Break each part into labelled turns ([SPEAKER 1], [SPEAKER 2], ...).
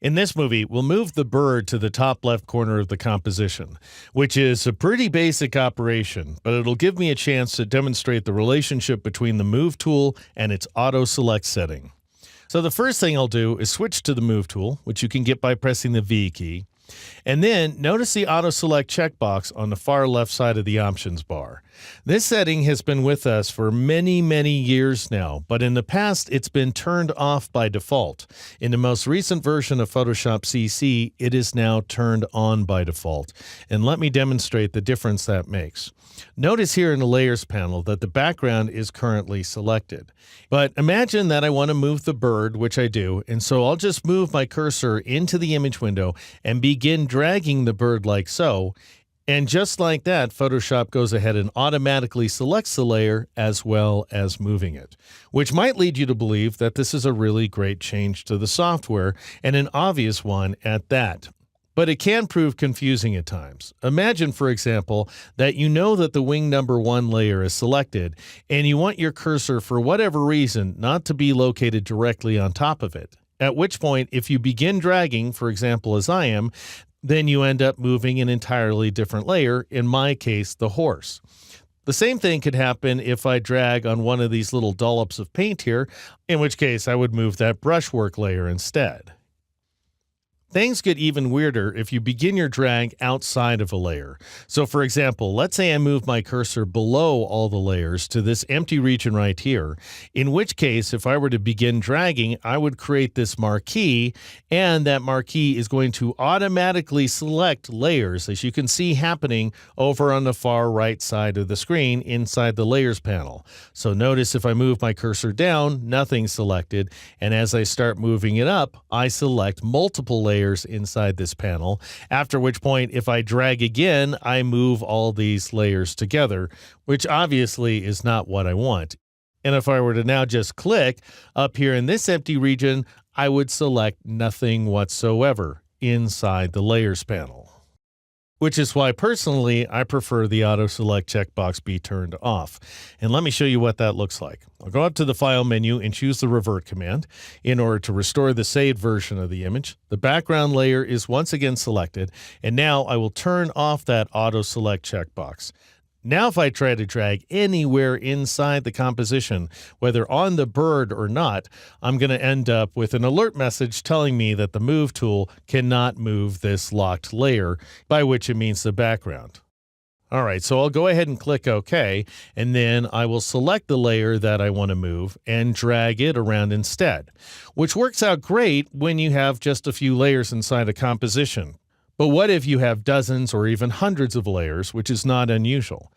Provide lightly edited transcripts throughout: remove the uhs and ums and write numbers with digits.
[SPEAKER 1] In this movie, we'll move the bird to the top left corner of the composition, which is a pretty basic operation, but it'll give me a chance to demonstrate the relationship between the Move tool and its auto select setting. So the first thing I'll do is switch to the Move tool, which you can get by pressing the V key. And then notice the auto select checkbox on the far left side of the options bar. This setting has been with us for many, many years now, but in the past it's been turned off by default. In the most recent version of Photoshop CC, it is now turned on by default. And let me demonstrate the difference that makes. Notice here in the Layers panel that the background is currently selected. But imagine that I want to move the bird, which I do, and so I'll just move my cursor into the image window and begin dragging the bird like so. And just like that, Photoshop goes ahead and automatically selects the layer as well as moving it, which might lead you to believe that this is a really great change to the software, and an obvious one at that. But it can prove confusing at times. Imagine, for example, that you know that the wing number 1 layer is selected, and you want your cursor, for whatever reason, not to be located directly on top of it. At which point, if you begin dragging, for example, as I am, then you end up moving an entirely different layer, in my case, the horse. The same thing could happen if I drag on one of these little dollops of paint here, in which case I would move that brushwork layer instead. Things get even weirder if you begin your drag outside of a layer. So for example, let's say I move my cursor below all the layers to this empty region right here, in which case if I were to begin dragging, I would create this marquee, and that marquee is going to automatically select layers, as you can see happening over on the far right side of the screen inside the Layers panel. So notice if I move my cursor down, nothing's selected, and as I start moving it up, I select multiple layers inside this panel, after which point if I drag again, I move all these layers together, which obviously is not what I want. And if I were to now just click up here in this empty region, I would select nothing whatsoever inside the Layers panel. Which is why personally I prefer the auto select checkbox be turned off. And let me show you what that looks like. I'll go up to the File menu and choose the Revert command in order to restore the saved version of the image. The background layer is once again selected, and now I will turn off that auto select checkbox. Now if I try to drag anywhere inside the composition, whether on the bird or not, I'm going to end up with an alert message telling me that the Move tool cannot move this locked layer, by which it means the background. All right, so I'll go ahead and click OK, and then I will select the layer that I want to move and drag it around instead, which works out great when you have just a few layers inside a composition. But what if you have dozens or even hundreds of layers, which is not unusual?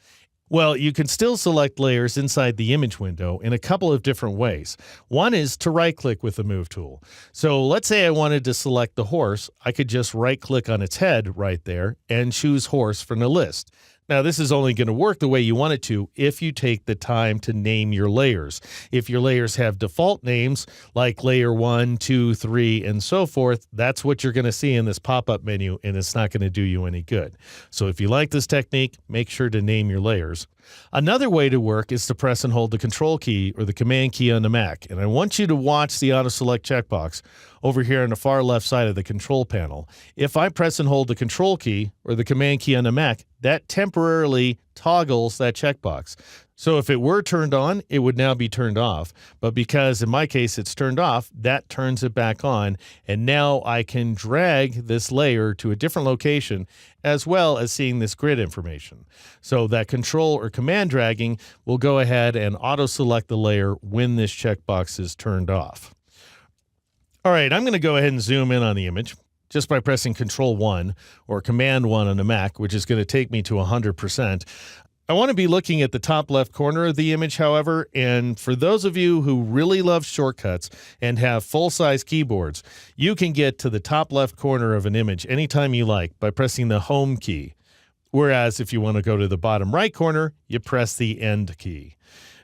[SPEAKER 1] Well, you can still select layers inside the image window in a couple of different ways. One is to right-click with the Move tool. So let's say I wanted to select the horse. I could just right-click on its head right there and choose horse from the list. Now, this is only going to work the way you want it to if you take the time to name your layers. If your layers have default names like layer 1, 2, 3, and so forth, that's what you're going to see in this pop-up menu, and it's not going to do you any good. So if you like this technique, make sure to name your layers. Another way to work is to press and hold the Control key or the Command key on the Mac. And I want you to watch the Auto Select checkbox over here on the far left side of the Control panel. If I press and hold the Control key or the Command key on the Mac, that temporarily toggles that checkbox. So if it were turned on, it would now be turned off. But because in my case it's turned off, that turns it back on. And now I can drag this layer to a different location as well as seeing this grid information. So that Control or Command dragging will go ahead and auto-select the layer when this checkbox is turned off. All right, I'm going to go ahead and zoom in on the image just by pressing Control 1 or Command 1 on the Mac, which is going to take me to 100%. I want to be looking at the top left corner of the image, however, and for those of you who really love shortcuts and have full-size keyboards, you can get to the top left corner of an image anytime you like by pressing the Home key. Whereas if you want to go to the bottom right corner, you press the End key.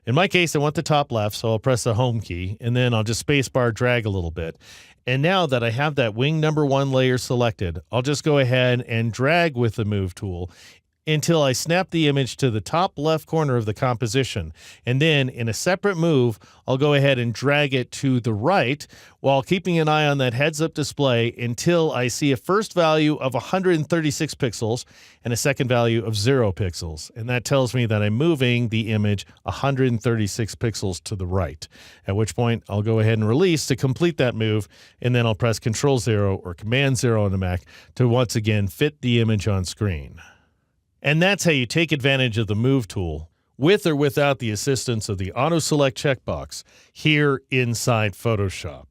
[SPEAKER 1] In my case, I want the top left, so I'll press the Home key, and then I'll just spacebar drag a little bit. And now that I have that wing number 1 layer selected, I'll just go ahead and drag with the Move tool until I snap the image to the top left corner of the composition. And then in a separate move, I'll go ahead and drag it to the right while keeping an eye on that heads-up display until I see a first value of 136 pixels and a second value of 0 pixels. And that tells me that I'm moving the image 136 pixels to the right, at which point I'll go ahead and release to complete that move, and then I'll press Control-0 or Command-0 on the Mac to once again fit the image on screen. And that's how you take advantage of the Move tool, with or without the assistance of the Auto Select checkbox, here inside Photoshop.